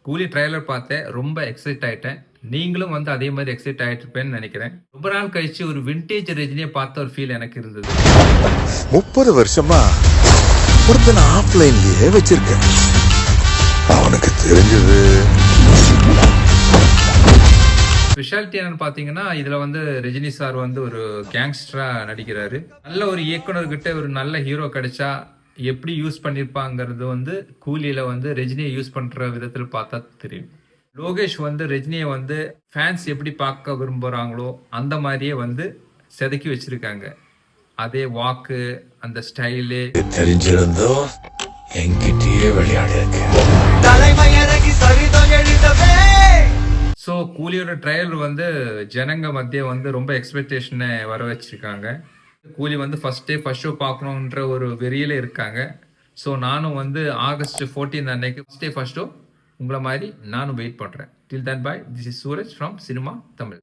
கூலி ட்ரைலர் பார்த்தேன். ரொம்ப எக்ஸைட் ஆயிட்டேன். நீங்களும் வந்து அதே மாதிரி எக்ஸைட் ஆயிட்டிருப்பேன்னு நினைக்கிறேன். ரொம்ப நாள் கழிச்சு ஒரு விண்டேஜ் ரஜினியை பார்த்த ஒரு ஃபீல் எனக்கு இருந்தது. 30 வருஷமா ஒருத்தனை ஆஃப்லைன்லயே வச்சிருக்கேன். அவனுக்கு தெரிஞ்சது ஸ்பெஷாலிட்டி என்னன்னு பார்த்தீங்கன்னா, இதுல வந்து ரஜினி சார் வந்து ஒரு கேங்ஸ்டரா நடிக்கிறாரு. நல்ல ஒரு இயக்குனர்கிட்ட ஒரு நல்ல ஹீரோ கிடைச்சா எப்படி யூஸ் பண்ணியிருப்பாங்கிறது வந்து கூலியில வந்து ரஜினியை யூஸ் பண்ற விதத்தில் பார்த்தா தெரியும். லோகேஷ் வந்து ரஜினியை வந்து ஃபேன்ஸ் எப்படி பார்க்க விரும்புகிறாங்களோ அந்த மாதிரியே வந்து செதுக்கி வச்சிருக்காங்க. அதே வாக்கு, அந்த ஸ்டைலு தெரிஞ்சிருந்தோ என்கிட்டயே விளையாடு. ஸோ கூலியோட ட்ரைலர் வந்து ஜனங்க மத்திய வந்து ரொம்ப எக்ஸ்பெக்டேஷனை வர வச்சிருக்காங்க. கூலி வந்து ஃபர்ஸ்ட் ஷோ பார்க்கணுன்ற ஒரு வெறியில இருக்காங்க. ஸோ நானும் வந்து ஆகஸ்ட் 14 அன்னைக்கு ஃபர்ஸ்ட் ஷோ உங்களை மாதிரி நானும் வெயிட் பண்ணுறேன். Till then bye, this is Suraj from cinema Tamil.